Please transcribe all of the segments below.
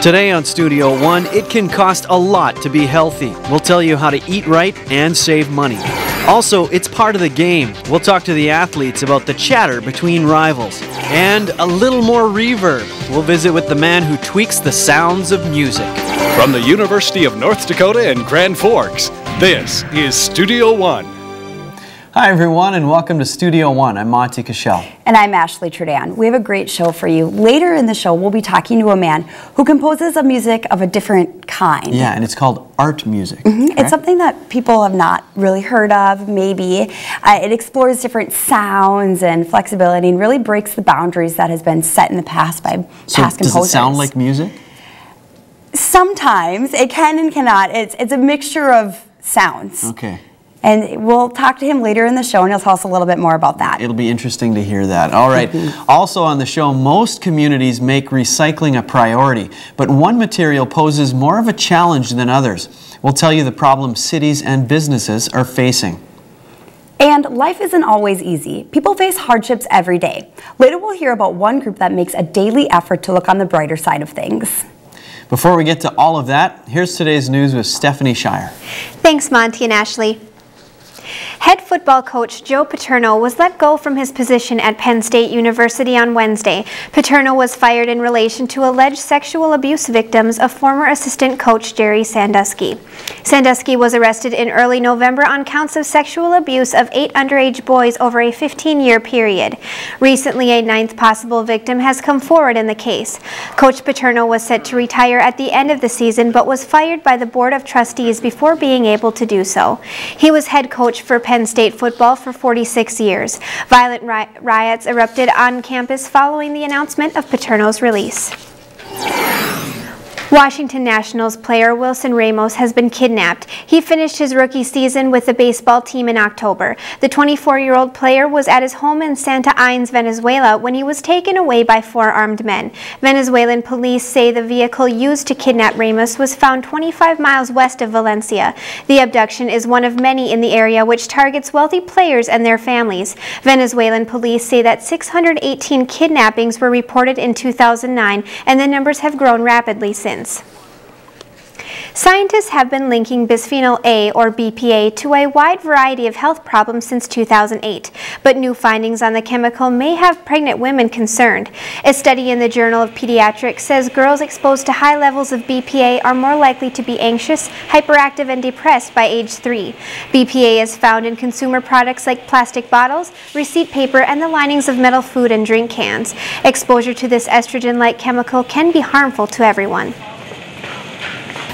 Today on Studio One, it can cost a lot to be healthy. We'll tell you how to eat right and save money. Also, it's part of the game. We'll talk to the athletes about the chatter between rivals. And a little more reverb. We'll visit with the man who tweaks the sounds of music. From the University of North Dakota in Grand Forks, this is Studio One. Hi everyone and welcome to Studio One. I'm Monty Cashel. And I'm Ashley Trudan. We have a great show for you. Later in the show, we'll be talking to a man who composes a music of a different kind. Yeah, and it's called art music. It's something that people have not really heard of, maybe. It explores different sounds and flexibility and really breaks the boundaries that has been set in the past by past composers. Does it sound like music? Sometimes. It can and cannot. It's a mixture of sounds. Okay. And we'll talk to him later in the show, and he'll tell us a little bit more about that. It'll be interesting to hear that. All right. Also on the show, most communities make recycling a priority, but one material poses more of a challenge than others. We'll tell you the problems cities and businesses are facing. And life isn't always easy. People face hardships every day. Later we'll hear about one group that makes a daily effort to look on the brighter side of things. Before we get to all of that, here's today's news with Stephanie Shire. Thanks, Monty and Ashley. Head football coach Joe Paterno was let go from his position at Penn State University on Wednesday. Paterno was fired in relation to alleged sexual abuse victims of former assistant coach Jerry Sandusky. Sandusky was arrested in early November on counts of sexual abuse of 8 underage boys over a 15-year period. Recently, a 9th possible victim has come forward in the case. Coach Paterno was set to retire at the end of the season, but was fired by the Board of Trustees before being able to do so. He was head coach for Penn State football for 46 years. Violent riots erupted on campus following the announcement of Paterno's release. Washington Nationals player Wilson Ramos has been kidnapped. He finished his rookie season with the baseball team in October. The 24-year-old player was at his home in Santa Ines, Venezuela, when he was taken away by 4 armed men. Venezuelan police say the vehicle used to kidnap Ramos was found 25 miles west of Valencia. The abduction is one of many in the area which targets wealthy players and their families. Venezuelan police say that 618 kidnappings were reported in 2009, and the numbers have grown rapidly since. Scientists have been linking bisphenol A, or BPA, to a wide variety of health problems since 2008, but new findings on the chemical may have pregnant women concerned. A study in the Journal of Pediatrics says girls exposed to high levels of BPA are more likely to be anxious, hyperactive, and depressed by age 3. BPA is found in consumer products like plastic bottles, receipt paper, and the linings of metal food and drink cans. Exposure to this estrogen-like chemical can be harmful to everyone.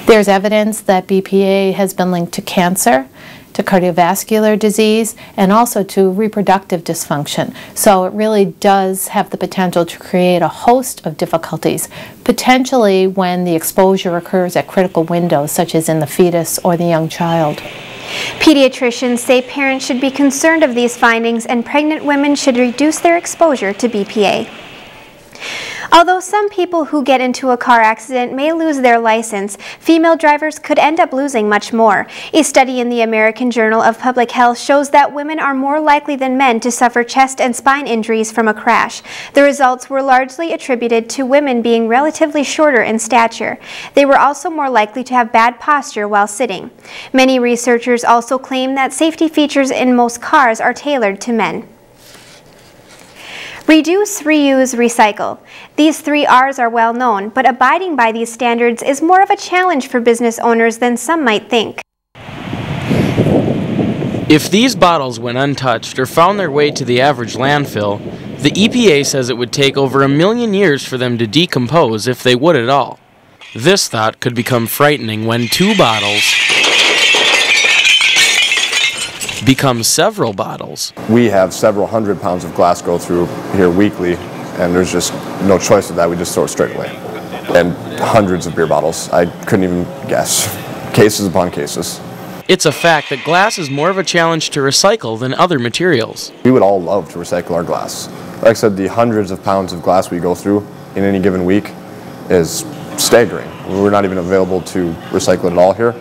There's evidence that BPA has been linked to cancer, to cardiovascular disease, and also to reproductive dysfunction. So it really does have the potential to create a host of difficulties, potentially when the exposure occurs at critical windows, such as in the fetus or the young child. Pediatricians say parents should be concerned of these findings, and pregnant women should reduce their exposure to BPA. Although some people who get into a car accident may lose their license, female drivers could end up losing much more. A study in the American Journal of Public Health shows that women are more likely than men to suffer chest and spine injuries from a crash. The results were largely attributed to women being relatively shorter in stature. They were also more likely to have bad posture while sitting. Many researchers also claim that safety features in most cars are tailored to men. Reduce, reuse, recycle. These 3 R's are well known, but abiding by these standards is more of a challenge for business owners than some might think. If these bottles went untouched or found their way to the average landfill, the EPA says it would take over 1 million years for them to decompose if they would at all. This thought could become frightening when 2 bottles become several bottles. We have several hundred pounds of glass go through here weekly, and there's just no choice of that. We just throw it straight away. And hundreds of beer bottles. I couldn't even guess. Cases upon cases. It's a fact that glass is more of a challenge to recycle than other materials. We would all love to recycle our glass. Like I said, the hundreds of pounds of glass we go through in any given week is staggering. We're not even available to recycle it at all here.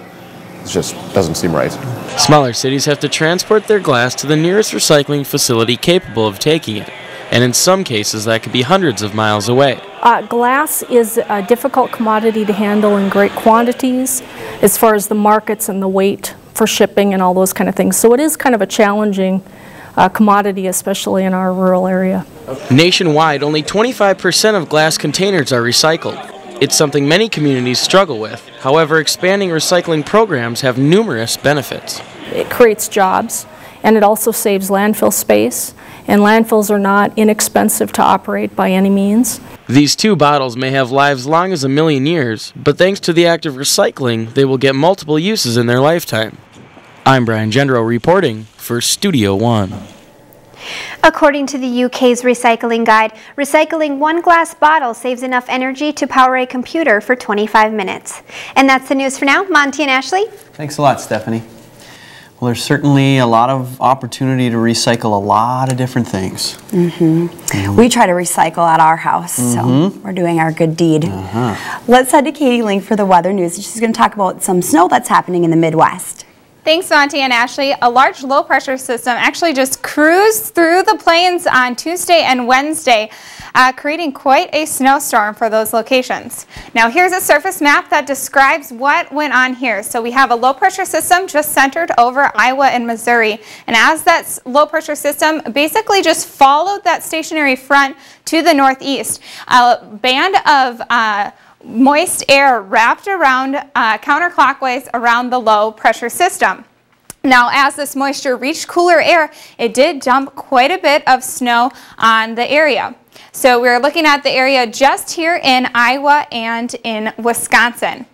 It just doesn't seem right. Smaller cities have to transport their glass to the nearest recycling facility capable of taking it, and in some cases that could be hundreds of miles away. Glass is a difficult commodity to handle in great quantities as far as the markets and the weight for shipping and all those kind of things. So it is kind of a challenging commodity, especially in our rural area. Nationwide, only 25% of glass containers are recycled. It's something many communities struggle with. However, expanding recycling programs have numerous benefits. It creates jobs, and it also saves landfill space, and landfills are not inexpensive to operate by any means. These 2 bottles may have lives long as 1,000,000 years, but thanks to the act of recycling, they will get multiple uses in their lifetime. I'm Brian Gendro reporting for Studio One. According to the UK's Recycling Guide, recycling 1 glass bottle saves enough energy to power a computer for 25 minutes. And that's the news for now. Monty and Ashley. Thanks a lot, Stephanie. Well, there's certainly a lot of opportunity to recycle a lot of different things. We try to recycle at our house, so we're doing our good deed. Let's head to Katie Link for the weather news. She's going to talk about some snow that's happening in the Midwest. Thanks, Monty and Ashley. A large low-pressure system actually just cruised through the plains on Tuesday and Wednesday, creating quite a snowstorm for those locations. Now, here's a surface map that describes what went on here. So we have a low-pressure system just centered over Iowa and Missouri. And as that low-pressure system basically just followed that stationary front to the northeast, a band of moist air wrapped around counterclockwise around the low pressure system. Now, as this moisture reached cooler air, it did dump quite a bit of snow on the area. So we're looking at the area just here in Iowa and in Wisconsin.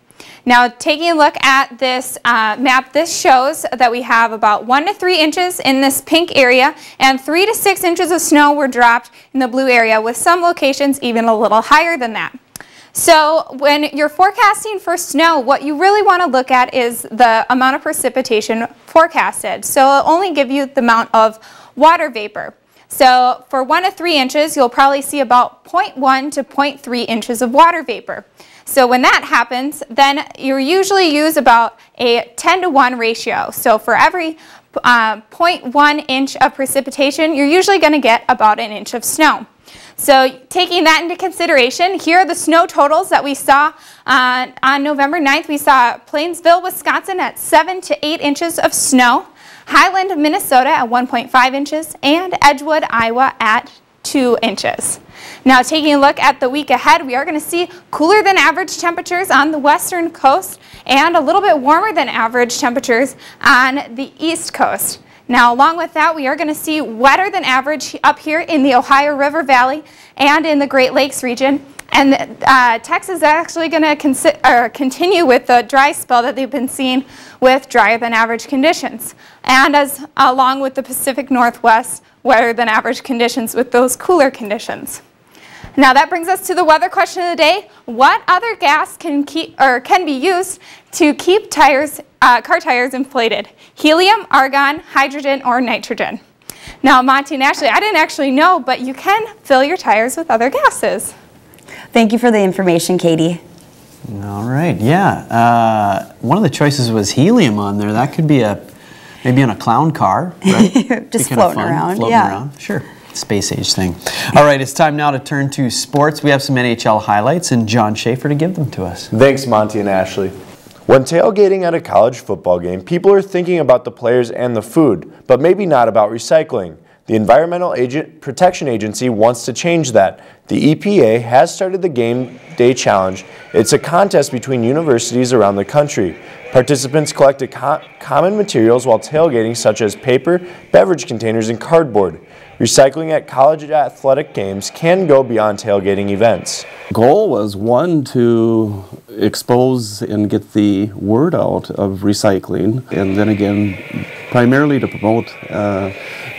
Now, taking a look at this map, this shows that we have about 1 to 3 inches in this pink area, and 3 to 6 inches of snow were dropped in the blue area, with some locations even a little higher than that. So when you're forecasting for snow, what you really want to look at is the amount of precipitation forecasted. So it'll only give you the amount of water vapor. So for 1 to 3 inches, you'll probably see about 0.1 to 0.3 inches of water vapor. So when that happens, then you usually use about a 10 to 1 ratio. So for every 0.1 inch of precipitation, you're usually going to get about an inch of snow. So taking that into consideration, here are the snow totals that we saw on November 9th. We saw Plainsville, Wisconsin at 7 to 8 inches of snow, Highland, Minnesota at 1.5 inches, and Edgewood, Iowa at 2 inches. Now, taking a look at the week ahead, we are going to see cooler than average temperatures on the western coast and a little bit warmer than average temperatures on the east coast. Now, along with that, we are going to see wetter than average up here in the Ohio River Valley and in the Great Lakes region. And Texas is actually going to continue with the dry spell that they've been seeing with drier than average conditions. And along with the Pacific Northwest, wetter than average conditions with those cooler conditions. Now that brings us to the weather question of the day. What other gas can be used to keep car tires inflated? Helium, argon, hydrogen, or nitrogen? Now, Monty and Ashley, I didn't actually know, but you can fill your tires with other gases. Thank you for the information, Katie. All right, yeah. One of the choices was helium on there. That could be maybe on a clown car, right? Just floating around. Floating around, sure. Space age thing. All right, it's time now to turn to sports. We have some NHL highlights and John Schaefer to give them to us. Thanks, Monty and Ashley. When tailgating at a college football game, people are thinking about the players and the food, but maybe not about recycling. The Environmental Protection Agency wants to change that. The EPA has started the Game Day Challenge. It's a contest between universities around the country. Participants collected common materials while tailgating, such as paper, beverage containers, and cardboard. Recycling at college athletic games can go beyond tailgating events. The goal was, one, to expose and get the word out of recycling, and then again, primarily to promote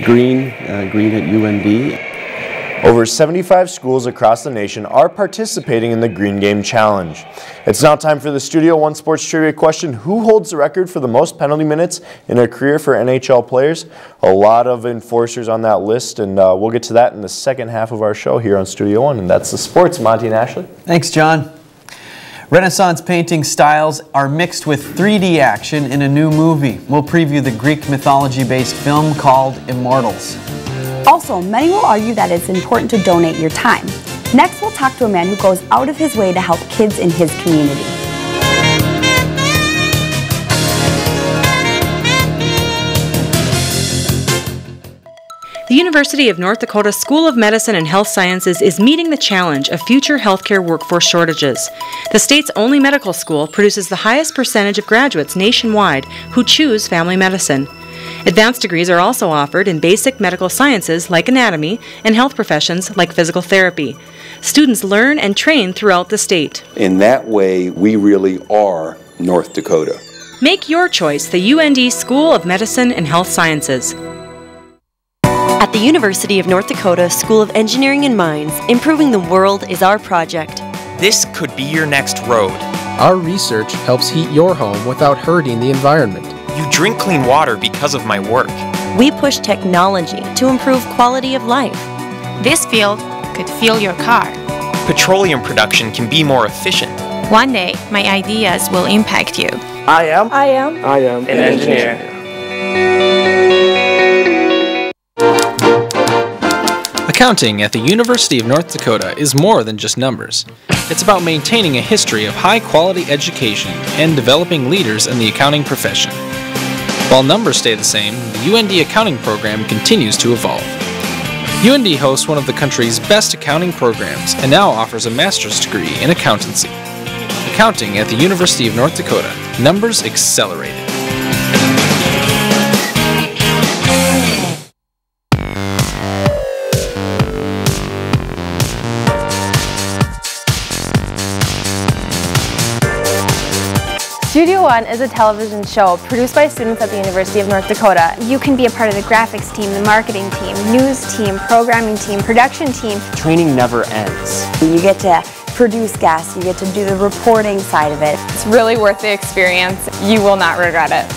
green at UND. Over 75 schools across the nation are participating in the Green Game Challenge. It's now time for the Studio One Sports Trivia question. Who holds the record for the most penalty minutes in a career for NHL players? A lot of enforcers on that list, and we'll get to that in the second half of our show here on Studio One, and that's the sports. Monty and Ashley. Thanks, John. Renaissance painting styles are mixed with 3D action in a new movie. We'll preview the Greek mythology-based film called Immortals. Also, many will argue that it's important to donate your time. Next, we'll talk to a man who goes out of his way to help kids in his community. The University of North Dakota School of Medicine and Health Sciences is meeting the challenge of future healthcare workforce shortages. The state's only medical school produces the highest percentage of graduates nationwide who choose family medicine. Advanced degrees are also offered in basic medical sciences like anatomy and health professions like physical therapy. Students learn and train throughout the state. In that way, we really are North Dakota. Make your choice the UND School of Medicine and Health Sciences. At the University of North Dakota School of Engineering and Mines, improving the world is our project. This could be your next road. Our research helps heat your home without hurting the environment. You drink clean water because of my work. We push technology to improve quality of life. This field could fuel your car. Petroleum production can be more efficient. One day, my ideas will impact you. I am an engineer. Accounting at the University of North Dakota is more than just numbers. It's about maintaining a history of high-quality education and developing leaders in the accounting profession. While numbers stay the same, the UND accounting program continues to evolve. UND hosts one of the country's best accounting programs and now offers a master's degree in accountancy. Accounting at the University of North Dakota. Numbers accelerated. Studio One is a television show produced by students at the University of North Dakota. You can be a part of the graphics team, the marketing team, news team, programming team, production team. Training never ends. You get to produce guests, you get to do the reporting side of it. It's really worth the experience. You will not regret it.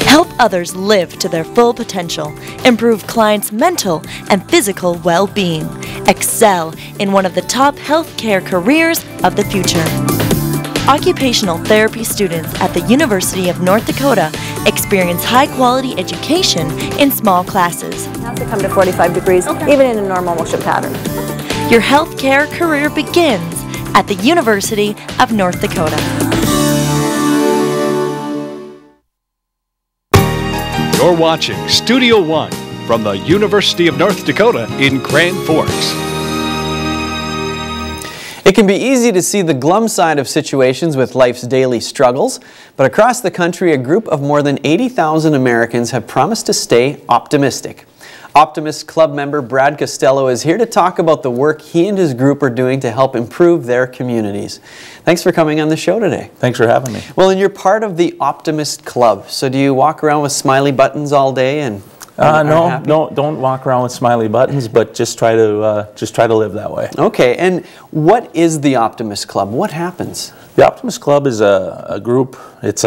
Help others live to their full potential. Improve clients' mental and physical well-being. Excel in one of the top healthcare careers of the future. Occupational therapy students at the University of North Dakota experience high-quality education in small classes. You have to come to 45 degrees, even in a normal motion pattern. Your healthcare career begins at the University of North Dakota. You're watching Studio One from the University of North Dakota in Grand Forks. It can be easy to see the glum side of situations with life's daily struggles, but across the country, a group of more than 80,000 Americans have promised to stay optimistic. Optimist Club member Brad Costello is here to talk about the work he and his group are doing to help improve their communities. Thanks for coming on the show today. Thanks for having me. Well, and you're part of the Optimist Club, so do you walk around with smiley buttons all day and No, don't walk around with smiley buttons, but just try to live that way. Okay, and what is the Optimist Club? What happens? The Optimist Club is a group. It's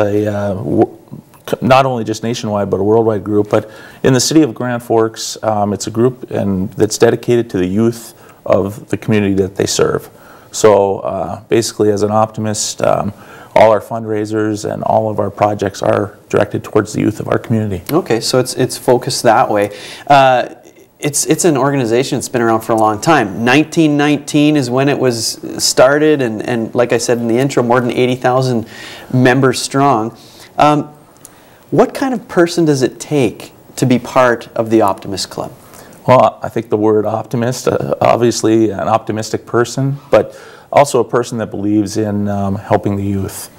not only just nationwide, but a worldwide group. But in the city of Grand Forks, it's a group that's dedicated to the youth of the community that they serve. So basically, as an optimist, all our fundraisers and all of our projects are directed towards the youth of our community. Okay, so it's focused that way. It's an organization that's been around for a long time. 1919 is when it was started, and like I said in the intro, more than 80,000 members strong. What kind of person does it take to be part of the Optimist Club? Well, I think the word optimist, obviously an optimistic person, but also a person that believes in helping the youth.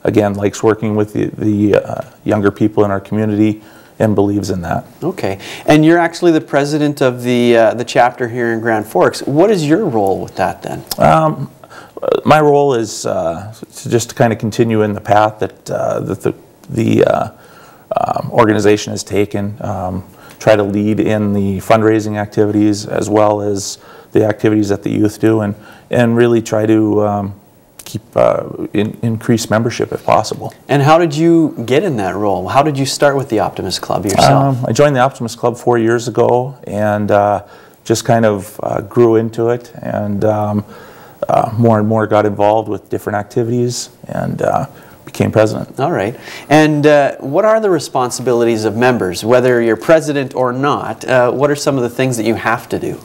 Again, likes working with the younger people in our community and believes in that. Okay, and you're actually the president of the chapter here in Grand Forks. What is your role with that then? My role is to just kind of continue in the path that the organization has taken. Try to lead in the fundraising activities as well as the activities that the youth do, and really try to increase membership if possible. And how did you get in that role? How did you start with the Optimist Club yourself? I joined the Optimist Club 4 years ago and just kind of grew into it, and more got involved with different activities, and became president. All right. And what are the responsibilities of members, whether you're president or not? What are some of the things that you have to do?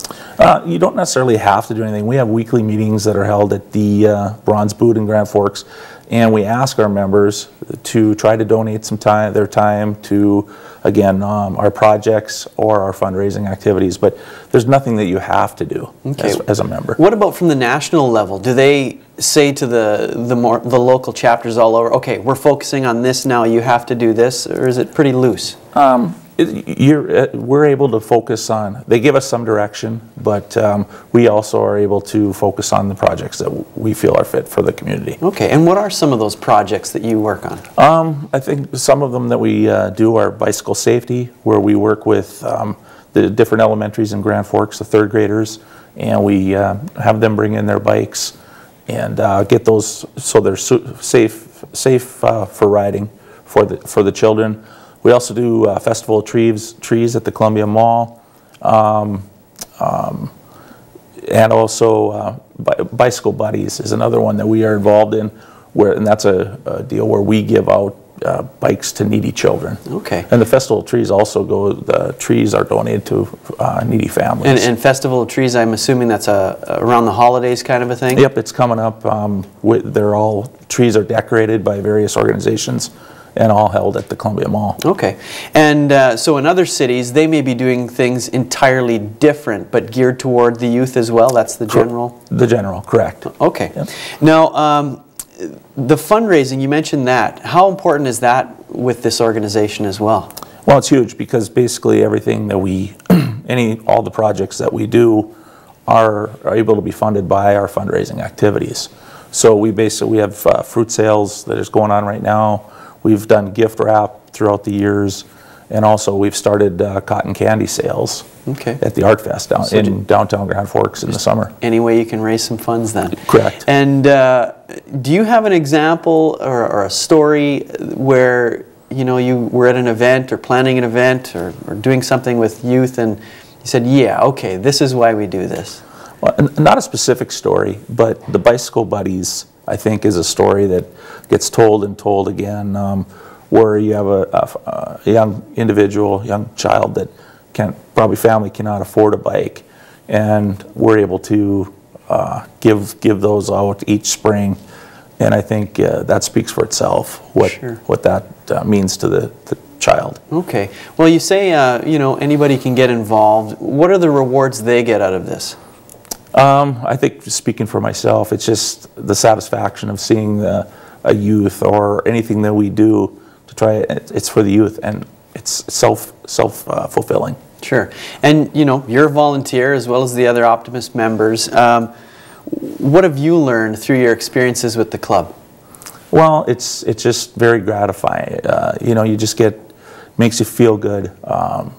You don't necessarily have to do anything. We have weekly meetings that are held at the Bronze Boot in Grand Forks, and we ask our members to try to donate some time, their time to, again, our projects or our fundraising activities. But there's nothing that you have to do as a member. What about from the national level? Do they say to the local chapters all over, okay, we're focusing on this now, you have to do this, or is it pretty loose? We're able to focus on, they give us some direction, but we also are able to focus on the projects that we feel are fit for the community. Okay, and what are some of those projects that you work on? I think some of them that we do are bicycle safety, where we work with the different elementaries in Grand Forks, the third graders, and we have them bring in their bikes and get those so they're safe for riding for the children. We also do Festival of Trees at the Columbia Mall, and also Bicycle Buddies is another one that we are involved in, and that's a deal where we give out bikes to needy children. Okay. And the Festival of Trees also the trees are donated to needy families. And Festival of Trees, I'm assuming that's around the holidays kind of a thing? Yep, it's coming up. Trees are decorated by various organizations and all held at the Columbia Mall. Okay. And so in other cities, they may be doing things entirely different, but geared toward the youth as well? That's the general? The general, correct. Okay. Yep. Now, the fundraising, you mentioned that. How important is that with this organization as well? Well, it's huge because basically everything that all the projects that we do are able to be funded by our fundraising activities. So we have fruit sales that is going on right now. We've done gift wrap throughout the years, and also we've started cotton candy sales at the Art Fest in downtown Grand Forks in the summer. Any way you can raise some funds then. Correct. And do you have an example or a story where you were at an event or planning an event or doing something with youth and you said, yeah, okay, this is why we do this? Well, not a specific story, but the Bicycle Buddies, I think, is a story that gets told and told again, where you have a young individual, young child that family cannot afford a bike, and we're able to give those out each spring, and I think that speaks for itself, what that means to the child. Okay. Well, you say anybody can get involved. What are the rewards they get out of this? I think, speaking for myself, it's just the satisfaction of seeing a youth or anything that we do to try. It's for the youth, and it's self-fulfilling. Sure. And you're a volunteer as well as the other Optimist members. What have you learned through your experiences with the club? Well, it's just very gratifying. You just makes you feel good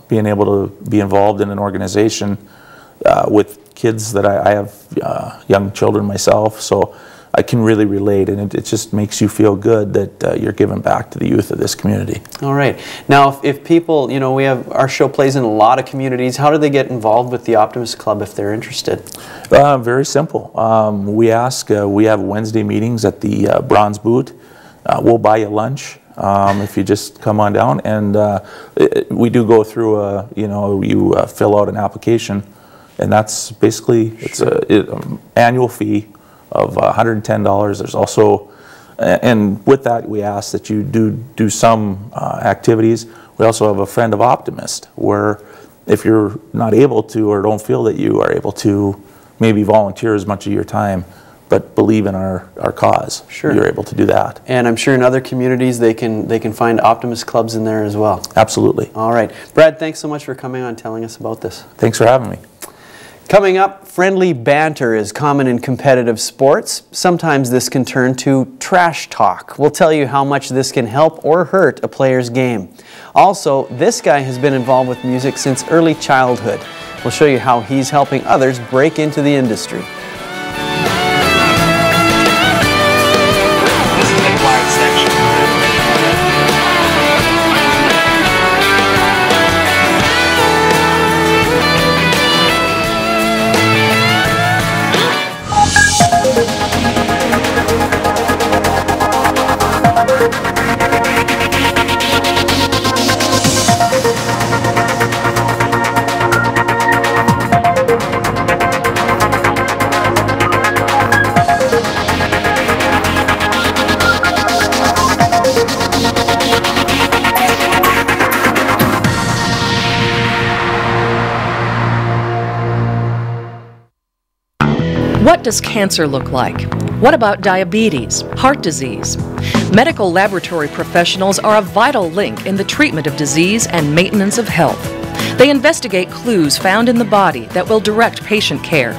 being able to be involved in an organization with kids that I have young children myself, so I can really relate, and it just makes you feel good that you're giving back to the youth of this community. All right. Now, if people, our show plays in a lot of communities. How do they get involved with the Optimist Club if they're interested? Very simple. We have Wednesday meetings at the Bronze Boot. We'll buy you lunch if you just come on down, and we do go through you fill out an application. And that's basically, it's an annual fee of $110. There's also, and with that we ask that you do some activities. We also have a Friend of Optimist, where if you're not able to or don't feel that you are able to maybe volunteer as much of your time, but believe in our cause, you're able to do that. And I'm sure in other communities they can find Optimist clubs in there as well. Absolutely. All right. Brad, thanks so much for coming on and telling us about this. Thanks for having me. Coming up, friendly banter is common in competitive sports. Sometimes this can turn to trash talk. We'll tell you how much this can help or hurt a player's game. Also, this guy has been involved with music since early childhood. We'll show you how he's helping others break into the industry. What does cancer look like? What about diabetes, heart disease? Medical laboratory professionals are a vital link in the treatment of disease and maintenance of health. They investigate clues found in the body that will direct patient care.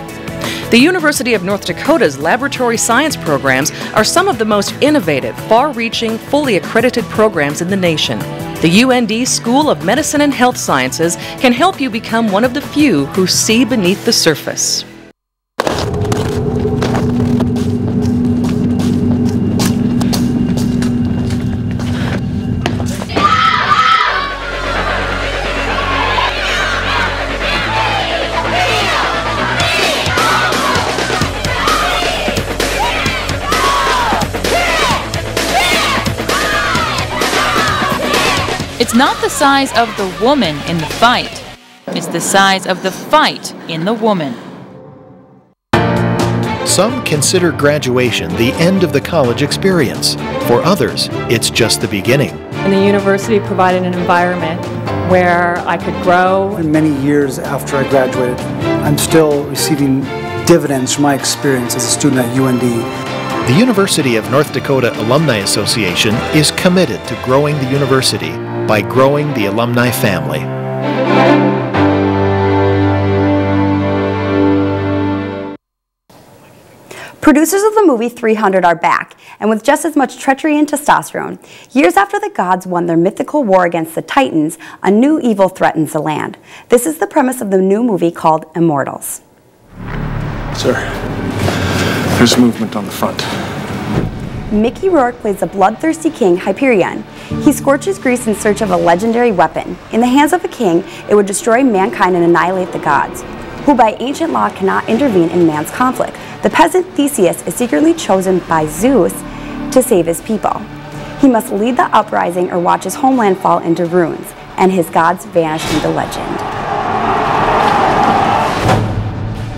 The University of North Dakota's laboratory science programs are some of the most innovative, far-reaching, fully accredited programs in the nation. The UND School of Medicine and Health Sciences can help you become one of the few who see beneath the surface. It's not the size of the woman in the fight. It's the size of the fight in the woman. Some consider graduation the end of the college experience. For others, it's just the beginning. And the university provided an environment where I could grow. For many years after I graduated, I'm still receiving dividends from my experience as a student at UND. The University of North Dakota Alumni Association is committed to growing the university by growing the alumni family. Producers of the movie 300 are back, and with just as much treachery and testosterone. Years after the gods won their mythical war against the Titans, a new evil threatens the land. This is the premise of the new movie called Immortals. Sir, there's movement on the front. Mickey Rourke plays the bloodthirsty king Hyperion. He scorches Greece in search of a legendary weapon. In the hands of a king, it would destroy mankind and annihilate the gods, who by ancient law cannot intervene in man's conflict. The peasant Theseus is secretly chosen by Zeus to save his people. He must lead the uprising or watch his homeland fall into ruins, and his gods vanish into legend.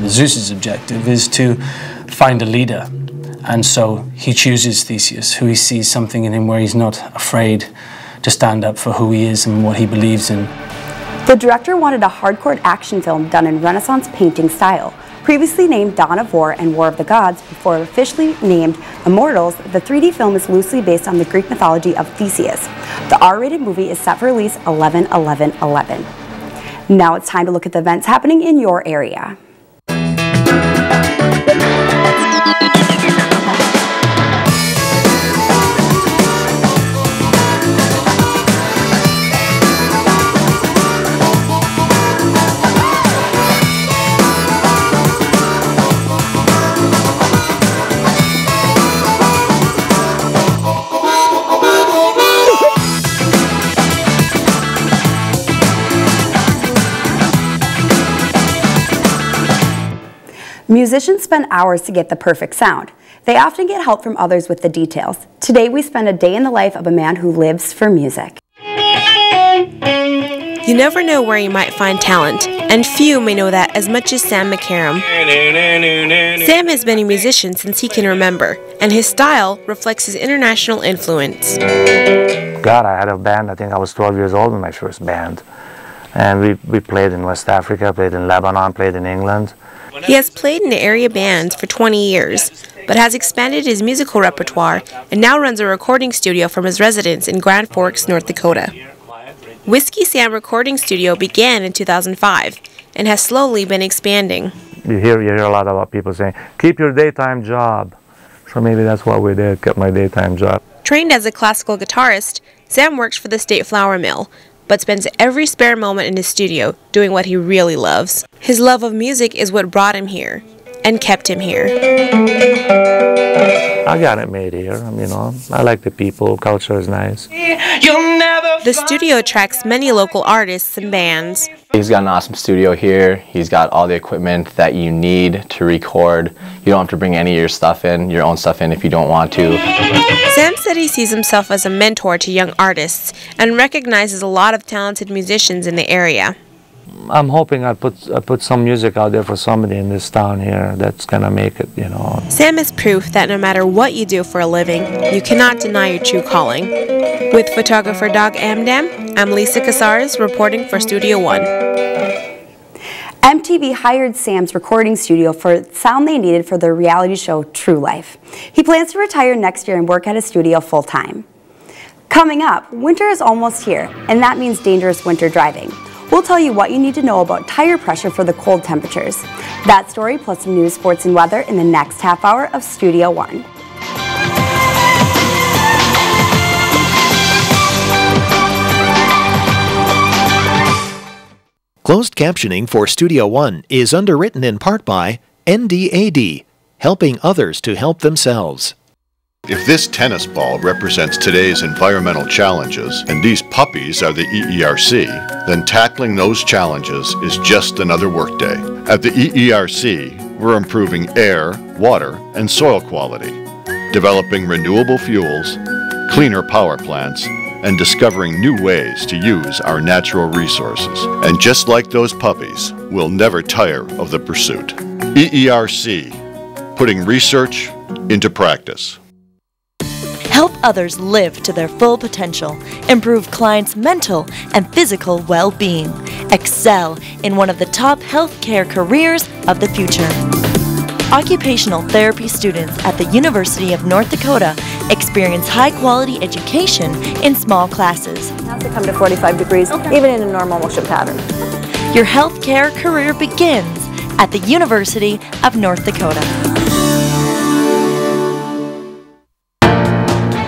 Zeus's objective is to find a leader. And so he chooses Theseus, who he sees something in him where he's not afraid to stand up for who he is and what he believes in. The director wanted a hardcore action film done in Renaissance painting style. Previously named Dawn of War and War of the Gods, before officially named Immortals, the 3D film is loosely based on the Greek mythology of Theseus. The R-rated movie is set for release 11/11/11. Now it's time to look at the events happening in your area. Musicians spend hours to get the perfect sound. They often get help from others with the details. Today we spend a day in the life of a man who lives for music. You never know where you might find talent, and few may know that as much as Sam McCarram. Sam has been a musician since he can remember, and his style reflects his international influence. God, I had a band, I think I was 12 years old in my first band. And we played in West Africa, played in Lebanon, played in England. He has played in area bands for 20 years, but has expanded his musical repertoire and now runs a recording studio from his residence in Grand Forks, North Dakota. Whiskey Sam Recording Studio began in 2005 and has slowly been expanding. You hear a lot about people saying, keep your daytime job. So maybe that's what we did, kept my daytime job. Trained as a classical guitarist, Sam works for the State Flour Mill, but spends every spare moment in his studio doing what he really loves. His love of music is what brought him here and kept him here. I got it made here, you know. I like the people, culture is nice. The studio attracts many local artists and bands. He's got an awesome studio here. He's got all the equipment that you need to record. You don't have to bring any of your stuff in, your own stuff in if you don't want to. Sam said he sees himself as a mentor to young artists and recognizes a lot of talented musicians in the area. I'm hoping I put some music out there for somebody in this town here that's gonna make it, you know. Sam is proof that no matter what you do for a living, you cannot deny your true calling. With photographer Doug Amdam, I'm Lisa Casares reporting for Studio One. MTV hired Sam's recording studio for the sound they needed for their reality show, True Life. He plans to retire next year and work at his studio full-time. Coming up, winter is almost here, and that means dangerous winter driving. We'll tell you what you need to know about tire pressure for the cold temperatures. That story plus some news, sports, and weather in the next half hour of Studio One. Closed captioning for Studio One is underwritten in part by NDAD, helping others to help themselves. If this tennis ball represents today's environmental challenges and these puppies are the EERC, then tackling those challenges is just another workday. At the EERC, we're improving air, water, and soil quality, developing renewable fuels, cleaner power plants, and discovering new ways to use our natural resources. And just like those puppies, we'll never tire of the pursuit. EERC, putting research into practice. Help others live to their full potential, improve clients' mental and physical well-being, excel in one of the top healthcare careers of the future. Occupational therapy students at the University of North Dakota experience high-quality education in small classes. Now to come to 45 degrees, even in a normal motion pattern. Your healthcare career begins at the University of North Dakota.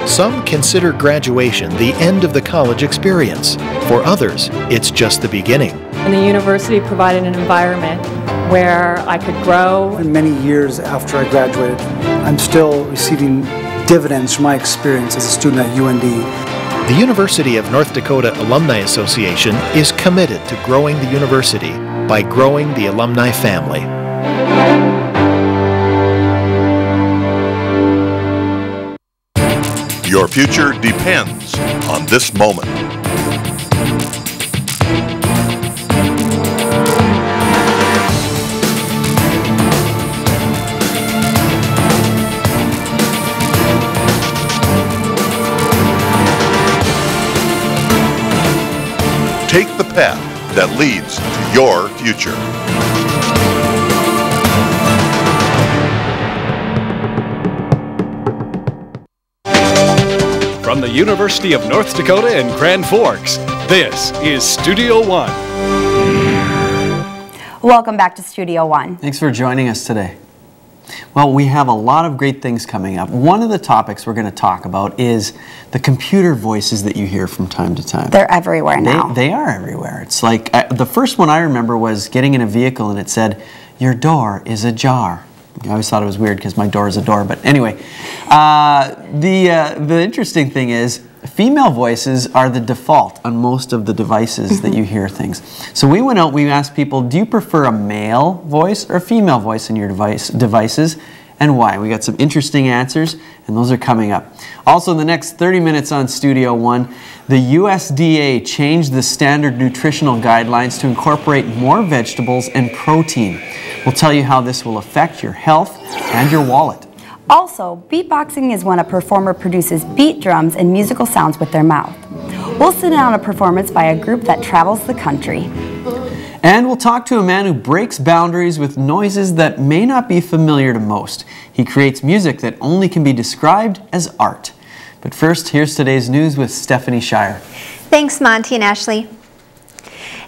Some consider graduation the end of the college experience. For others, it's just the beginning. And the university provided an environment where I could grow. And many years after I graduated, I'm still receiving dividends from my experience as a student at UND. The University of North Dakota Alumni Association is committed to growing the university by growing the alumni family. Your future depends on this moment. Take the path that leads to your future. From the University of North Dakota in Grand Forks, this is Studio One. Welcome back to Studio One. Thanks for joining us today. Well, we have a lot of great things coming up. One of the topics we're going to talk about is the computer voices that you hear from time to time. They're everywhere now. They are everywhere. It's like, the first one I remember was getting in a vehicle and it said, "Your door is ajar." I always thought it was weird because my door is a door, but anyway. The interesting thing is, female voices are the default on most of the devices that you hear things. So we went out, we asked people, do you prefer a male voice or a female voice in your devices, and why? We got some interesting answers, and those are coming up. Also, in the next 30 minutes on Studio One, the USDA changed the standard nutritional guidelines to incorporate more vegetables and protein. We'll tell you how this will affect your health and your wallet. Also, beatboxing is when a performer produces beat drums and musical sounds with their mouth. We'll sit in on a performance by a group that travels the country. And we'll talk to a man who breaks boundaries with noises that may not be familiar to most. He creates music that only can be described as art. But first, here's today's news with Stephanie Shire. Thanks, Monty and Ashley.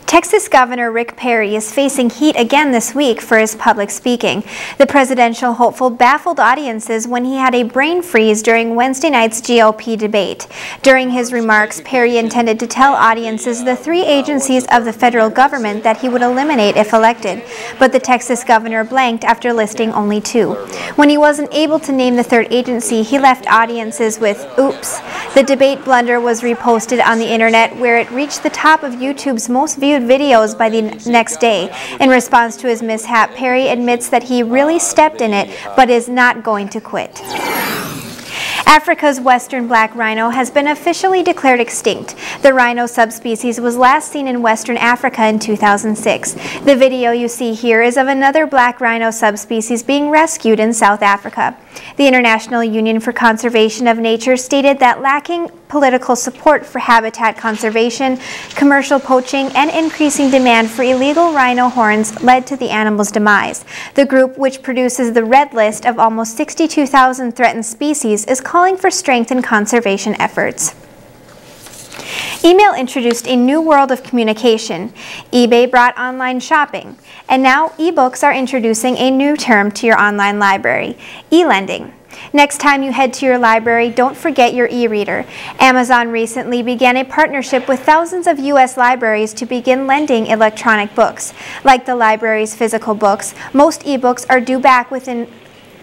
Texas Governor Rick Perry is facing heat again this week for his public speaking. The presidential hopeful baffled audiences when he had a brain freeze during Wednesday night's GOP debate. During his remarks, Perry intended to tell audiences the 3 agencies of the federal government that he would eliminate if elected, but the Texas governor blanked after listing only 2. When he wasn't able to name the 3rd agency, he left audiences with oops. The debate blunder was reposted on the internet, where it reached the top of YouTube's most viewed videos by the next day. In response to his mishap, Perry admits that he really stepped in it, but is not going to quit. Africa's western black rhino has been officially declared extinct. The rhino subspecies was last seen in western Africa in 2006. The video you see here is of another black rhino subspecies being rescued in South Africa. The International Union for Conservation of Nature stated that lacking political support for habitat conservation, commercial poaching, and increasing demand for illegal rhino horns led to the animal's demise. The group, which produces the Red List of almost 62,000 threatened species, is calling for strength in conservation efforts. Email introduced a new world of communication. eBay brought online shopping. And now ebooks are introducing a new term to your online library, e-lending. Next time you head to your library, don't forget your e-reader. Amazon recently began a partnership with thousands of U.S. libraries to begin lending electronic books. Like the library's physical books, most ebooks are due back within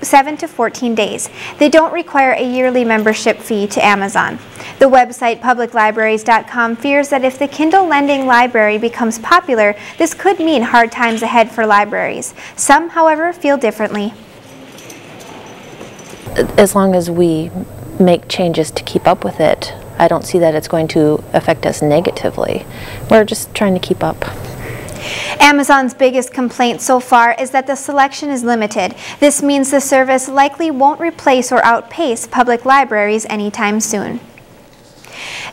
7 to 14 days. They don't require a yearly membership fee to Amazon. The website publiclibraries.com fears that if the Kindle lending library becomes popular, this could mean hard times ahead for libraries. Some, however, feel differently. As long as we make changes to keep up with it, I don't see that it's going to affect us negatively. We're just trying to keep up. Amazon's biggest complaint so far is that the selection is limited. This means the service likely won't replace or outpace public libraries anytime soon.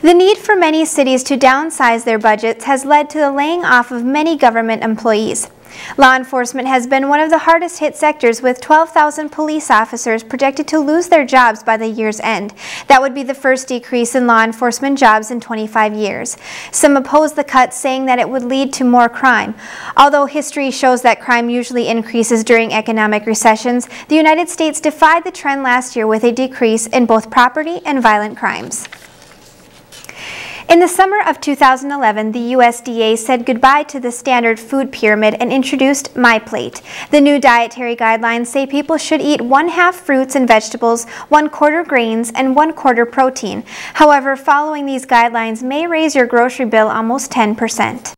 The need for many cities to downsize their budgets has led to the laying off of many government employees. Law enforcement has been one of the hardest hit sectors, with 12,000 police officers projected to lose their jobs by the year's end. That would be the first decrease in law enforcement jobs in 25 years. Some oppose the cut, saying that it would lead to more crime. Although history shows that crime usually increases during economic recessions, the United States defied the trend last year with a decrease in both property and violent crimes. In the summer of 2011, the USDA said goodbye to the standard food pyramid and introduced MyPlate. The new dietary guidelines say people should eat 1/2 fruits and vegetables, 1/4 grains, and 1/4 protein. However, following these guidelines may raise your grocery bill almost 10%.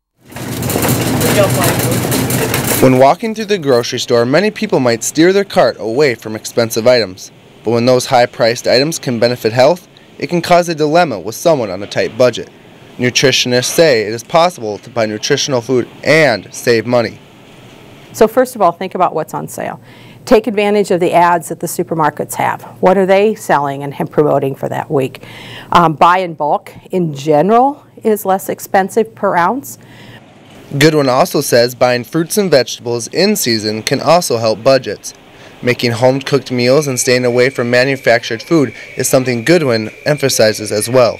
When walking through the grocery store, many people might steer their cart away from expensive items. But when those high-priced items can benefit health, it can cause a dilemma with someone on a tight budget. Nutritionists say it is possible to buy nutritional food and save money. So first of all, think about what's on sale. Take advantage of the ads that the supermarkets have. What are they selling and promoting for that week? Buy in bulk in general is less expensive per ounce. Goodwin also says buying fruits and vegetables in season can also help budgets. Making home-cooked meals and staying away from manufactured food is something Goodwin emphasizes as well.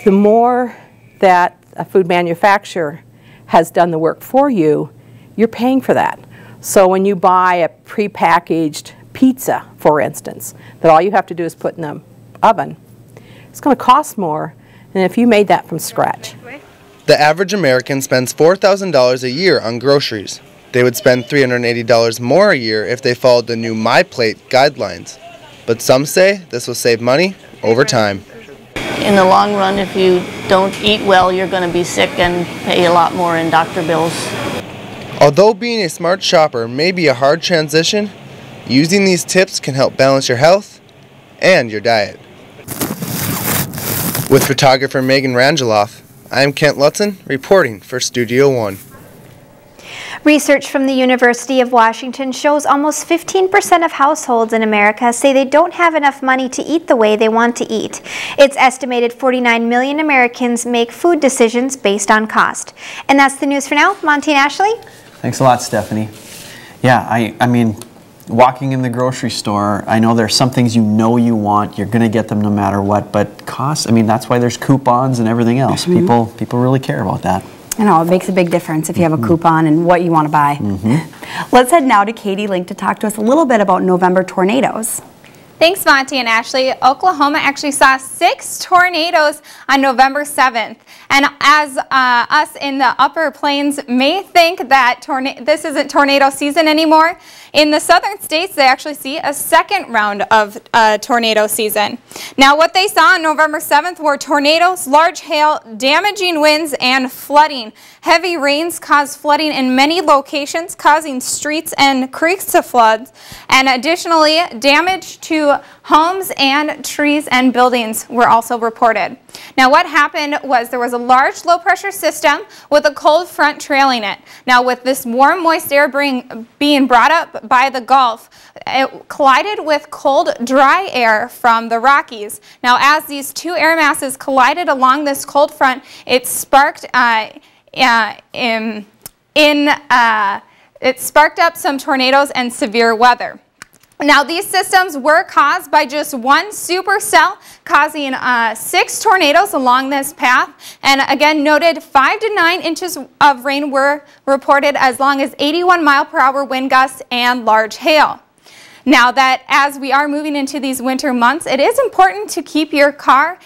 The more that a food manufacturer has done the work for you, you're paying for that. So when you buy a prepackaged pizza, for instance, that all you have to do is put in the oven, it's going to cost more than if you made that from scratch. The average American spends $4,000 a year on groceries. They would spend $380 more a year if they followed the new MyPlate guidelines. But some say this will save money over time. In the long run, if you don't eat well, you're going to be sick and pay a lot more in doctor bills. Although being a smart shopper may be a hard transition, using these tips can help balance your health and your diet. With photographer Megan Rangeloff, I'm Kent Lutzen reporting for Studio One. Research from the University of Washington shows almost 15% of households in America say they don't have enough money to eat the way they want to eat. It's estimated 49 million Americans make food decisions based on cost. And that's the news for now. Monty and Ashley? Thanks a lot, Stephanie. Yeah, I mean, walking in the grocery store, I know there's some things you know you want, you're going to get them no matter what, but cost, I mean, that's why there's coupons and everything else. Mm-hmm. People really care about that. I know, it makes a big difference if you have a coupon and what you want to buy. Let's head now to Katie Link to talk to us a little bit about November tornadoes. Thanks, Monty and Ashley. Oklahoma actually saw 6 tornadoes on November 7th. And as us in the upper plains may think that this isn't tornado season anymore, in the southern states they actually see a second round of tornado season. Now what they saw on November 7th were tornadoes, large hail, damaging winds, and flooding. Heavy rains caused flooding in many locations, causing streets and creeks to flood, and additionally damage to homes and trees and buildings were also reported. Now what happened was there was a large low-pressure system with a cold front trailing it. Now, with this warm, moist air being brought up by the Gulf, it collided with cold, dry air from the Rockies. Now, as these two air masses collided along this cold front, it sparked it sparked up some tornadoes and severe weather. Now, these systems were caused by just one supercell causing 6 tornadoes along this path, and again noted 5 to 9 inches of rain were reported, as long as 81-mile-per-hour wind gusts and large hail. Now, that as we are moving into these winter months, it is important to keep your car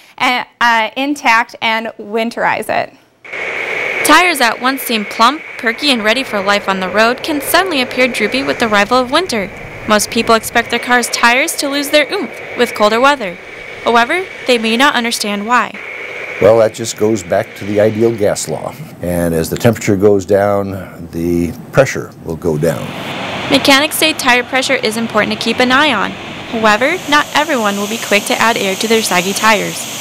intact and winterize it. Tires that once seemed plump, perky, and ready for life on the road can suddenly appear droopy with the arrival of winter. Most people expect their car's tires to lose their oomph with colder weather. However, they may not understand why. Well, that just goes back to the ideal gas law. And as the temperature goes down, the pressure will go down. Mechanics say tire pressure is important to keep an eye on. However, not everyone will be quick to add air to their saggy tires.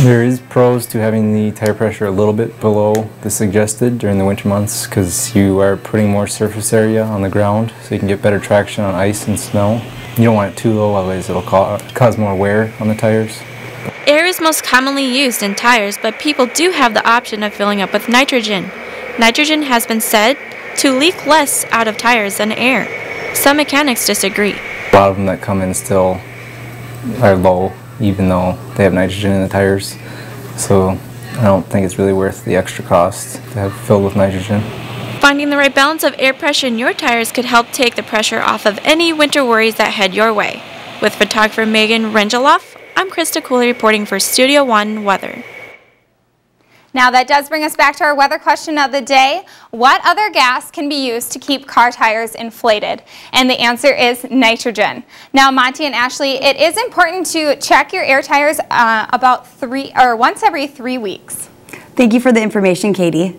There is pros to having the tire pressure a little bit below the suggested during the winter months, because you are putting more surface area on the ground, so you can get better traction on ice and snow. You don't want it too low, otherwise it'll cause more wear on the tires. Air is most commonly used in tires, but people do have the option of filling up with nitrogen. Nitrogen has been said to leak less out of tires than air. Some mechanics disagree. A lot of them that come in still are low, even though they have nitrogen in the tires. So I don't think it's really worth the extra cost to have filled with nitrogen. Finding the right balance of air pressure in your tires could help take the pressure off of any winter worries that head your way. With photographer Megan Rengeloff, I'm Krista Cooley reporting for Studio One Weather. Now, that does bring us back to our weather question of the day. What other gas can be used to keep car tires inflated? And the answer is nitrogen. Now, Monty and Ashley, it is important to check your air tires once every 3 weeks. Thank you for the information, Katie.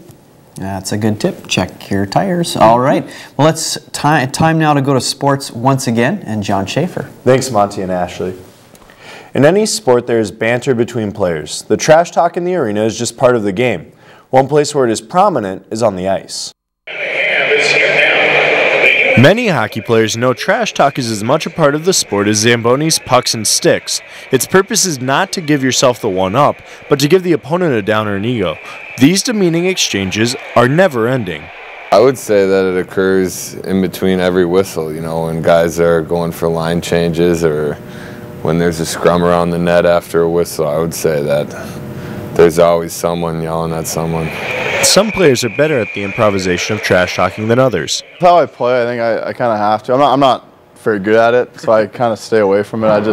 That's a good tip. Check your tires. All right. Well, it's time now to go to sports once again, and John Schaefer. Thanks, Monty and Ashley. In any sport, there is banter between players. The trash talk in the arena is just part of the game. One place where it is prominent is on the ice. Many hockey players know trash talk is as much a part of the sport as Zambonis, pucks, and sticks. Its purpose is not to give yourself the one-up, but to give the opponent a downer in ego. These demeaning exchanges are never ending. I would say that it occurs in between every whistle, you know, when guys are going for line changes or when there's a scrum around the net after a whistle. I would say that there's always someone yelling at someone. Some players are better at the improvisation of trash talking than others. That's how I play. I think I kind of have to. I'm not very good at it, so I kind of stay away from it. I'm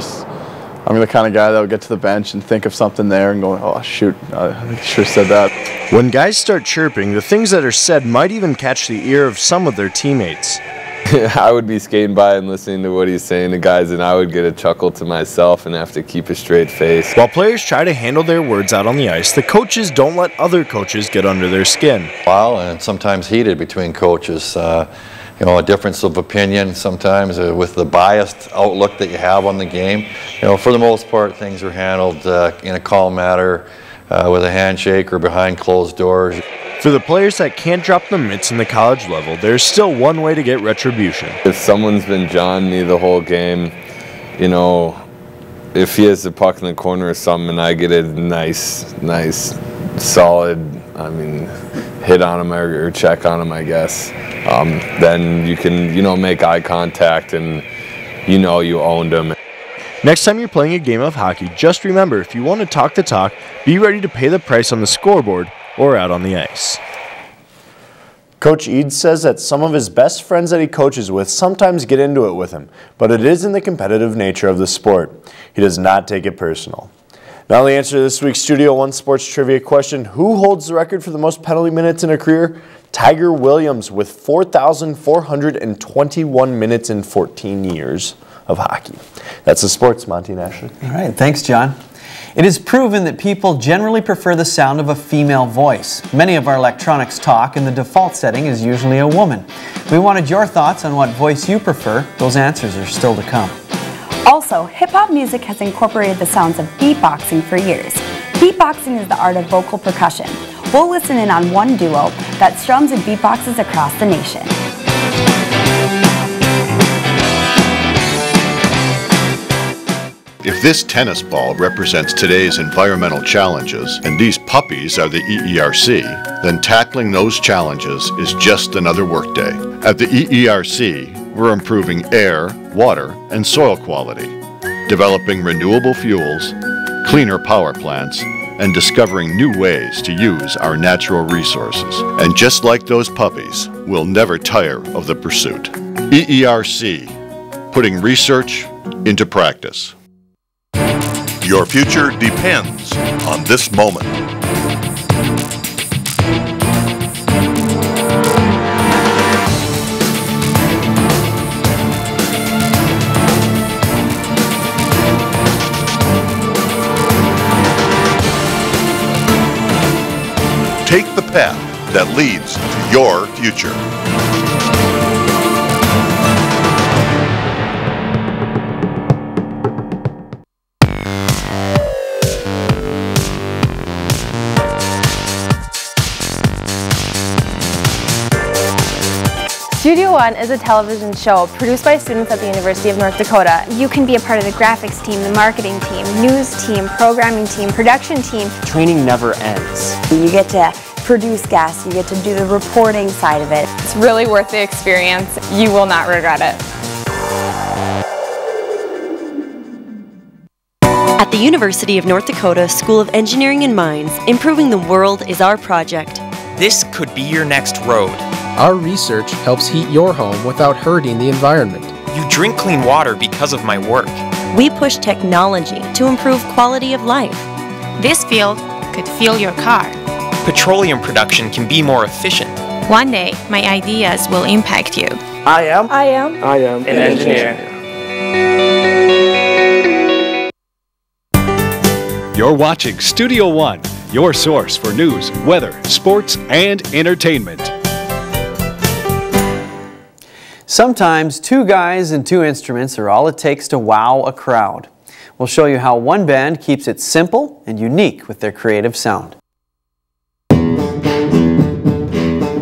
the kind of guy that will get to the bench and think of something there and go, oh shoot, I should have said that. When guys start chirping, the things that are said might even catch the ear of some of their teammates. I would be skating by and listening to what he's saying to guys, and I would get a chuckle to myself and have to keep a straight face. While players try to handle their words out on the ice, the coaches don't let other coaches get under their skin. Well, and sometimes heated between coaches. You know, a difference of opinion sometimes with the biased outlook that you have on the game. You know, for the most part, things are handled in a calm manner with a handshake or behind closed doors. For the players that can't drop the mitts in the college level, there's still one way to get retribution. If someone's been jawing me the whole game, you know, if he has the puck in the corner or something and I get a nice, solid, hit on him or check on him, I guess, then you can, you know, make eye contact and you know you owned him. Next time you're playing a game of hockey, just remember, if you want to talk the talk, be ready to pay the price on the scoreboard or out on the ice. Coach Eads says that some of his best friends that he coaches with sometimes get into it with him, but it is in the competitive nature of the sport. He does not take it personal. Now the answer to this week's Studio One Sports Trivia question, who holds the record for the most penalty minutes in a career? Tiger Williams with 4,421 minutes in 14 years of hockey. That's the sports, Monty and Ashley. All right, thanks, John. It is proven that people generally prefer the sound of a female voice. Many of our electronics talk, and the default setting is usually a woman. We wanted your thoughts on what voice you prefer. Those answers are still to come. Also, hip-hop music has incorporated the sounds of beatboxing for years. Beatboxing is the art of vocal percussion. We'll listen in on one duo that strums and beatboxes across the nation. If this tennis ball represents today's environmental challenges and these puppies are the EERC, then tackling those challenges is just another workday. At the EERC, we're improving air, water, and soil quality, developing renewable fuels, cleaner power plants, and discovering new ways to use our natural resources. And just like those puppies, we'll never tire of the pursuit. EERC, putting research into practice. Your future depends on this moment. Take the path that leads to your future. Studio One is a television show produced by students at the University of North Dakota. You can be a part of the graphics team, the marketing team, news team, programming team, production team. Training never ends. You get to produce guests, you get to do the reporting side of it. It's really worth the experience. You will not regret it. At the University of North Dakota School of Engineering and Mines, improving the world is our project. This could be your next road. Our research helps heat your home without hurting the environment. You drink clean water because of my work. We push technology to improve quality of life. This field could fuel your car. Petroleum production can be more efficient. One day, my ideas will impact you. I am an engineer. You're watching Studio One, your source for news, weather, sports, and entertainment. Sometimes 2 guys and 2 instruments are all it takes to wow a crowd. We'll show you how one band keeps it simple and unique with their creative sound.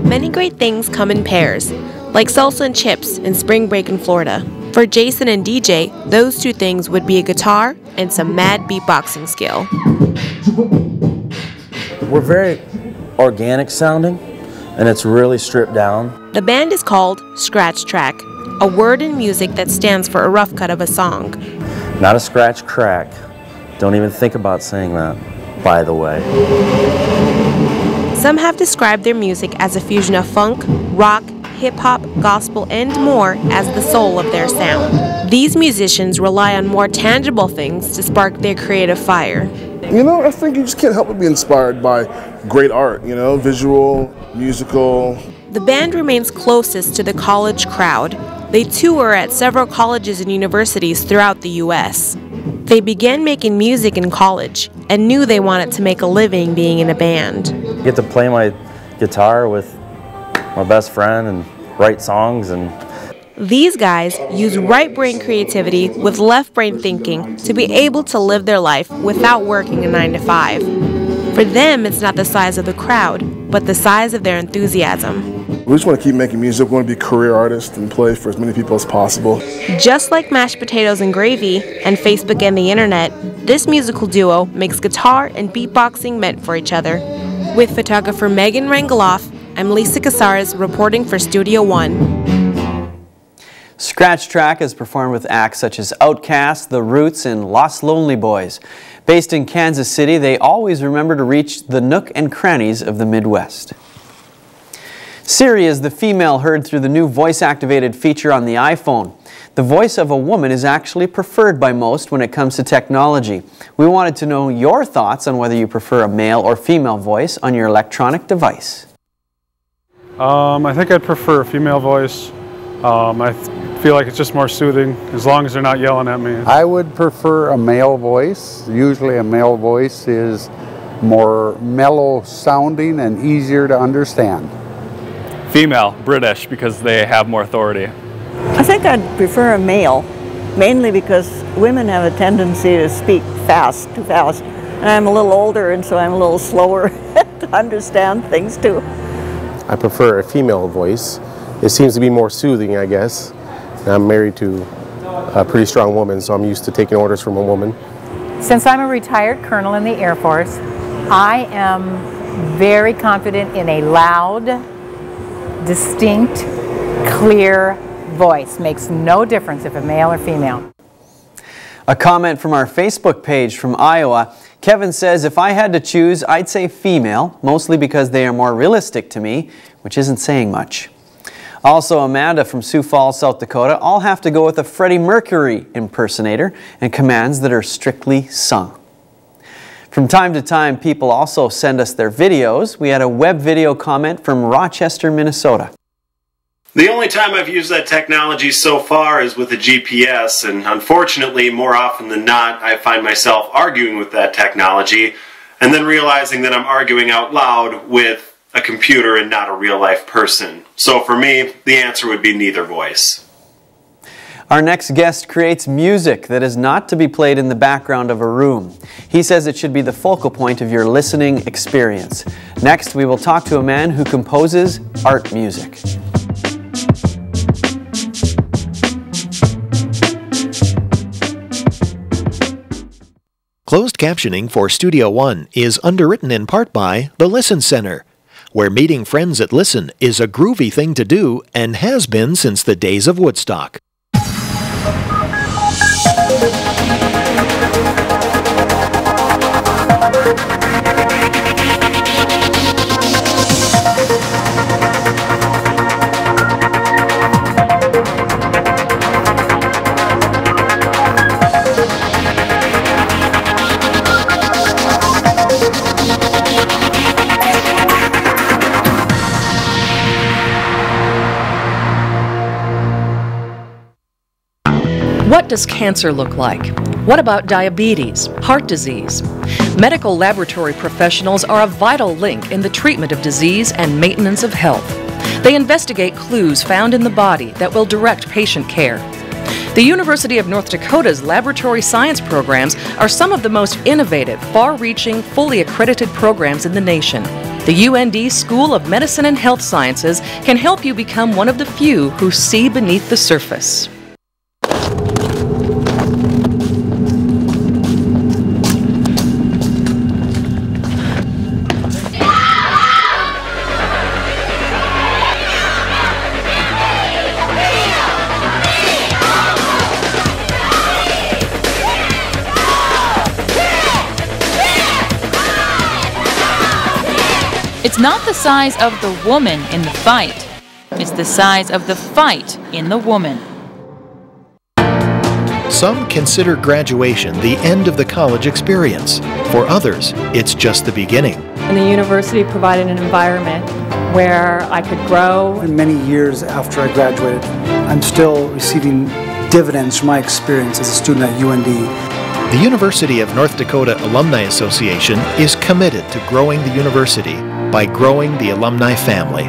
Many great things come in pairs, like salsa and chips in spring break in Florida. For Jason and DJ, those 2 things would be a guitar and some mad beatboxing skill. We're very organic sounding, and it's really stripped down. The band is called Scratch Track, a word in music that stands for a rough cut of a song. Not a scratch crack. Don't even think about saying that, by the way. Some have described their music as a fusion of funk, rock, hip-hop, gospel, and more as the soul of their sound. These musicians rely on more tangible things to spark their creative fire. You know, I think you just can't help but be inspired by great art, you know, visual, musical. The band remains closest to the college crowd. They tour at several colleges and universities throughout the U.S. They began making music in college and knew they wanted to make a living being in a band. I get to play my guitar with my best friend and write songs. And these guys use right brain creativity with left brain thinking to be able to live their life without working a 9-to-5. For them, it's not the size of the crowd, but the size of their enthusiasm. We just want to keep making music. We want to be career artists and play for as many people as possible. Just like mashed potatoes and gravy and Facebook and the internet, this musical duo makes guitar and beatboxing meant for each other. With photographer Megan Rangeloff, I'm Lisa Casares reporting for Studio One. Scratch Track has performed with acts such as Outkast, The Roots, and Los Lonely Boys. Based in Kansas City, they always remember to reach the nook and crannies of the Midwest. Siri is the female heard through the new voice-activated feature on the iPhone. The voice of a woman is actually preferred by most when it comes to technology. We wanted to know your thoughts on whether you prefer a male or female voice on your electronic device. I think I'd prefer a female voice. I feel like it's just more soothing as long as they're not yelling at me. I would prefer a male voice. Usually a male voice is more mellow sounding and easier to understand. Female, British, because they have more authority. I think I'd prefer a male, mainly because women have a tendency to speak fast, too fast, And I'm a little older, and so I'm a little slower to understand things too. I prefer a female voice. It seems to be more soothing, I guess. And I'm married to a pretty strong woman, so I'm used to taking orders from a woman. Since I'm a retired colonel in the Air Force, I am very confident in a loud, distinct, clear voice. Makes no difference if a male or female. A comment from our Facebook page from Iowa. Kevin says, if I had to choose, I'd say female, mostly because they are more realistic to me, which isn't saying much. Also, Amanda from Sioux Falls, South Dakota, all have to go with a Freddie Mercury impersonator and commands that are strictly sung. From time to time, people also send us their videos. We had a web video comment from Rochester, Minnesota. The only time I've used that technology so far is with a GPS, and unfortunately, more often than not, I find myself arguing with that technology and then realizing that I'm arguing out loud with a computer and not a real-life person. So for me, the answer would be neither voice. Our next guest creates music that is not to be played in the background of a room. He says it should be the focal point of your listening experience. Next, we will talk to a man who composes art music. Closed captioning for Studio One is underwritten in part by the Listen Center, where meeting friends at Listen is a groovy thing to do and has been since the days of Woodstock. What does cancer look like? What about diabetes, heart disease? Medical laboratory professionals are a vital link in the treatment of disease and maintenance of health. They investigate clues found in the body that will direct patient care. The University of North Dakota's laboratory science programs are some of the most innovative, far-reaching, fully accredited programs in the nation. The UND School of Medicine and Health Sciences can help you become one of the few who see beneath the surface. It's not the size of the woman in the fight. It's the size of the fight in the woman. Some consider graduation the end of the college experience. For others, it's just the beginning. And the university provided an environment where I could grow. Many years after I graduated, I'm still receiving dividends from my experience as a student at UND. The University of North Dakota Alumni Association is committed to growing the university by growing the alumni family.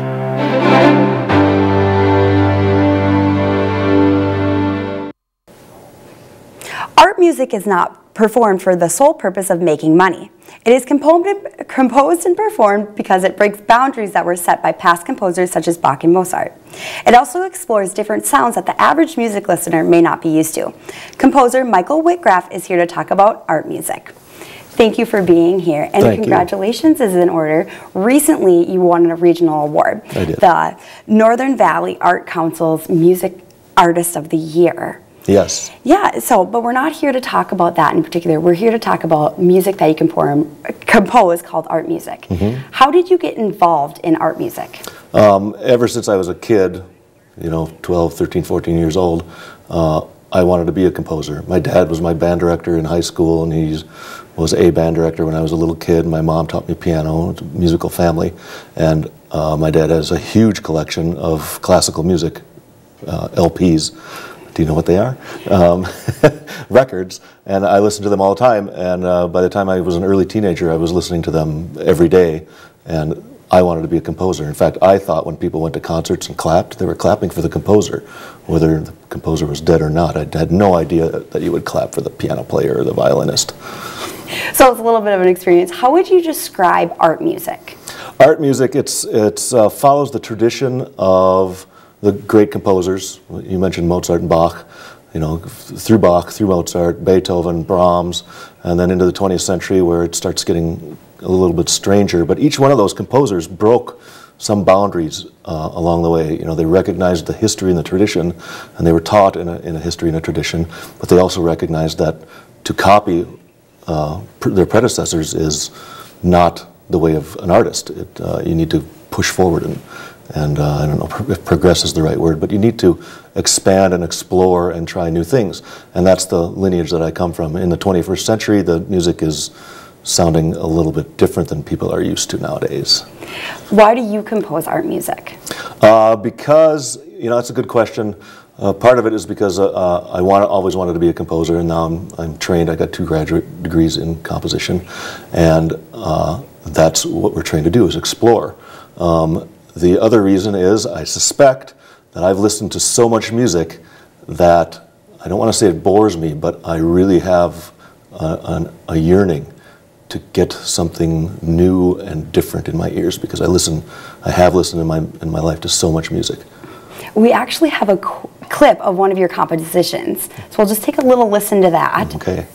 Art music is not performed for the sole purpose of making money. It is composed and performed because it breaks boundaries that were set by past composers such as Bach and Mozart. It also explores different sounds that the average music listener may not be used to. Composer Michael Whitgraf is here to talk about art music. Thank you for being here, and congratulations is in order. Recently, you won a regional award. I did. The Northern Valley Art Council's Music Artist of the Year. Yes. Yeah, but we're not here to talk about that in particular. We're here to talk about music that you compose called art music. Mm-hmm. How did you get involved in art music? Ever since I was a kid, 12, 13, 14 years old, I wanted to be a composer. My dad was my band director in high school, and he was a band director when I was a little kid. My mom taught me piano. It's a musical family. And my dad has a huge collection of classical music, LPs. Do you know what they are? Records. And I listened to them all the time. And by the time I was an early teenager, I was listening to them every day. And I wanted to be a composer. In fact, I thought when people went to concerts and clapped, they were clapping for the composer, whether the composer was dead or not. I had no idea that you would clap for the piano player or the violinist. So it's a little bit of an experience. How would you describe art music? Art music, it follows the tradition of the great composers. You mentioned Mozart and Bach. You know, through Bach, through Mozart, Beethoven, Brahms, and then into the 20th century where it starts getting a little bit stranger. But each one of those composers broke some boundaries along the way. You know, they recognized the history and the tradition, and they were taught in a history and a tradition, but they also recognized that to copy their predecessors is not the way of an artist. You need to push forward and I don't know if progress is the right word, but you need to expand and explore and try new things. And that's the lineage that I come from. In the 21st century, the music is sounding a little bit different than people are used to nowadays. Why do you compose art music? Because, you know, that's a good question. Part of it is because I always wanted to be a composer, and now I'm trained. I got 2 graduate degrees in composition, and that's what we're trained to do, is explore. The other reason is I suspect that I've listened to so much music that I don't want to say it bores me, but I really have a yearning to get something new and different in my ears, because I have listened in my life to so much music. We actually have a clip of one of your compositions, so we'll just take a little listen to that. Okay.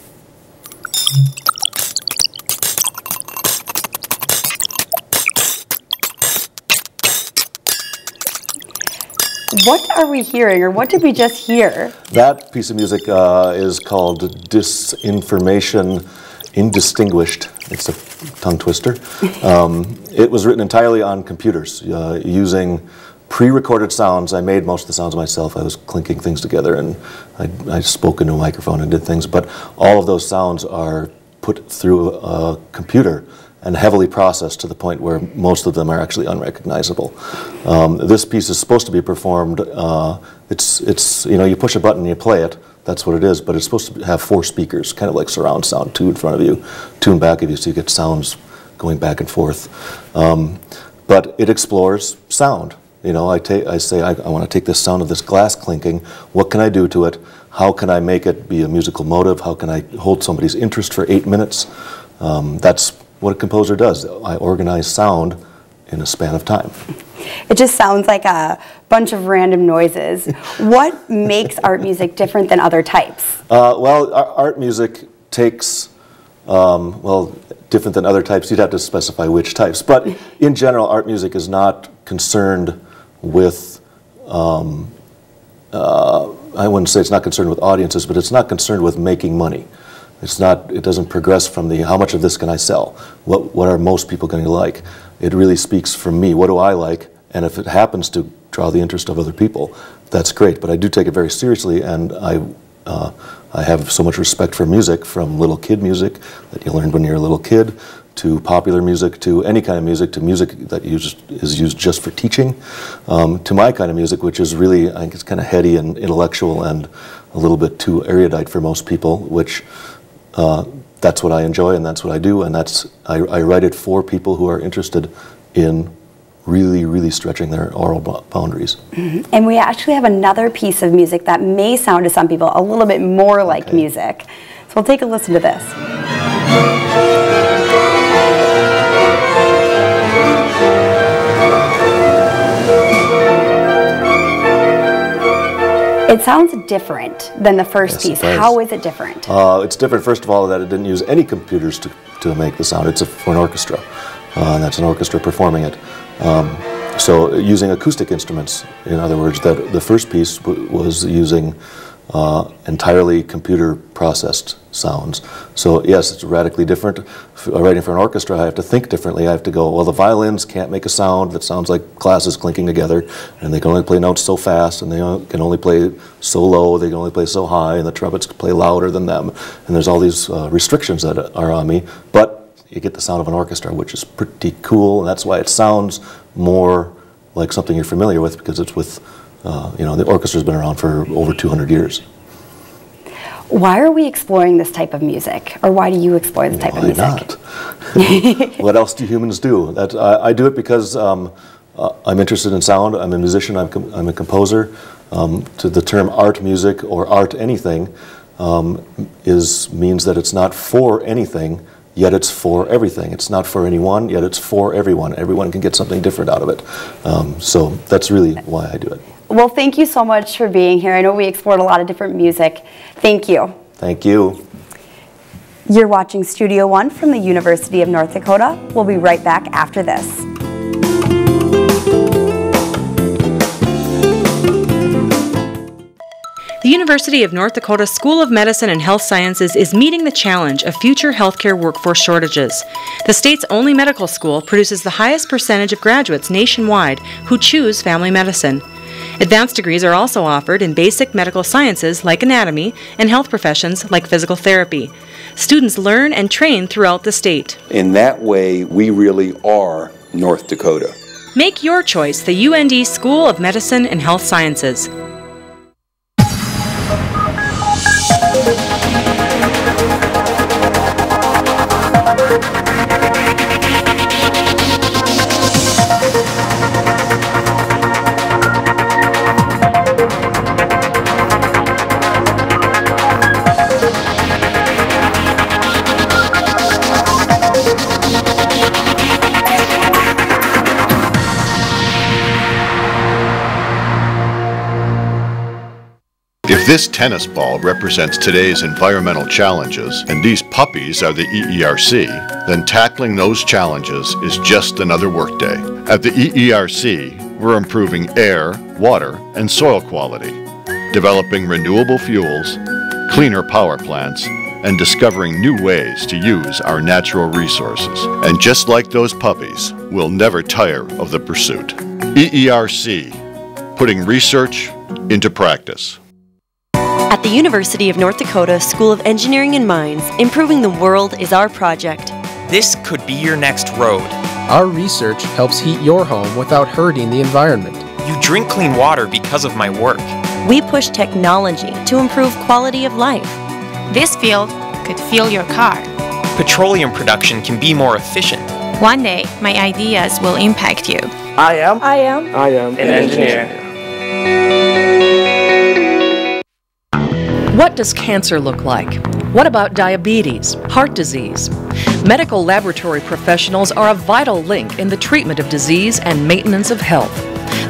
What are we hearing, or what did we just hear? That piece of music is called Disinformation Indistinguished. It's a tongue twister. It was written entirely on computers using pre-recorded sounds. I made most of the sounds myself. I was clinking things together, and I spoke into a microphone and did things, but all of those sounds are put through a computer and heavily processed to the point where most of them are actually unrecognizable. This piece is supposed to be performed, it's you know, you push a button and you play it, that's what it is, but it's supposed to have 4 speakers, kind of like surround sound, 2 in front of you, 2 in back of you, so you get sounds going back and forth. But it explores sound. You know, I say, I want to take this sound of this glass clinking, what can I do to it? How can I make it be a musical motive? How can I hold somebody's interest for 8 minutes? That's what a composer does. I organize sound in a span of time. It just sounds like a bunch of random noises. What makes art music different than other types? Well, art music takes, well, different than other types, you'd have to specify which types. But in general, art music is not concerned with, I wouldn't say it's not concerned with audiences, but it's not concerned with making money. It's not, it doesn't progress from the how much of this can I sell? What are most people going to like? It really speaks from me. What do I like? And if it happens to draw the interest of other people, that's great. But I do take it very seriously, and I have so much respect for music, from little kid music that you learned when you're a little kid, to popular music, to any kind of music, to music that is used just for teaching, to my kind of music, which is really, I think it's kind of heady and intellectual and a little bit too erudite for most people, which that's what I enjoy and that's what I do, and I write it for people who are interested in really, really stretching their oral boundaries. Mm-hmm. And we actually have another piece of music that may sound to some people a little bit more like music. So we'll take a listen to this. It sounds different than the first piece. How is it different? It's different, first of all, that it didn't use any computers to make the sound. It's for an orchestra. And that's an orchestra performing it. So using acoustic instruments, in other words, that the first piece was using entirely computer processed sounds. So yes, it's radically different. Writing for an orchestra, I have to think differently. I have to go, well, the violins can't make a sound that sounds like glasses clinking together, and they can only play notes so fast, and they can only play so low, they can only play so high, and the trumpets can play louder than them. And there's all these restrictions that are on me, but you get the sound of an orchestra, which is pretty cool, and that's why it sounds more like something you're familiar with, because it's with, you know, the orchestra's been around for over 200 years. Why are we exploring this type of music, or why do you explore this type of music? Why not? What else do humans do? I do it because I'm interested in sound. I'm a musician. I'm a composer. To the term art music or art anything means that it's not for anything, yet it's for everything. It's not for anyone, yet it's for everyone. Everyone can get something different out of it. So that's really why I do it. Well, thank you so much for being here. I know we explored a lot of different music. Thank you. Thank you. You're watching Studio One from the University of North Dakota. We'll be right back after this. The University of North Dakota School of Medicine and Health Sciences is meeting the challenge of future healthcare workforce shortages. The state's only medical school produces the highest percentage of graduates nationwide who choose family medicine. Advanced degrees are also offered in basic medical sciences like anatomy and health professions like physical therapy. Students learn and train throughout the state. In that way, we really are North Dakota. Make your choice the UND School of Medicine and Health Sciences. If this tennis ball represents today's environmental challenges and these puppies are the EERC, then tackling those challenges is just another workday. At the EERC, we're improving air, water, and soil quality, developing renewable fuels, cleaner power plants, and discovering new ways to use our natural resources. And just like those puppies, we'll never tire of the pursuit. EERC, putting research into practice. At the University of North Dakota School of Engineering and Mines, improving the world is our project. This could be your next road. Our research helps heat your home without hurting the environment. You drink clean water because of my work. We push technology to improve quality of life. This field could fuel your car. Petroleum production can be more efficient. One day, my ideas will impact you. I am an engineer. What does cancer look like? What about diabetes, heart disease? Medical laboratory professionals are a vital link in the treatment of disease and maintenance of health.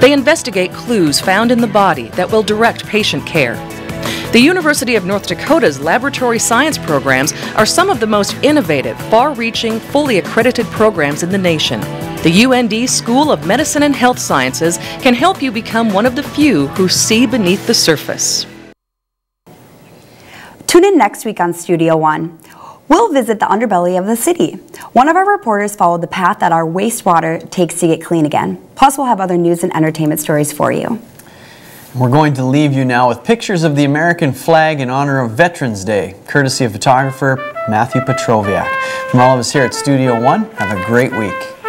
They investigate clues found in the body that will direct patient care. The University of North Dakota's laboratory science programs are some of the most innovative, far-reaching, fully accredited programs in the nation. The UND School of Medicine and Health Sciences can help you become one of the few who see beneath the surface. Tune in next week on Studio One. We'll visit the underbelly of the city. One of our reporters followed the path that our wastewater takes to get clean again. Plus, we'll have other news and entertainment stories for you. We're going to leave you now with pictures of the American flag in honor of Veterans Day, courtesy of photographer Matthew Petroviak. From all of us here at Studio One, have a great week.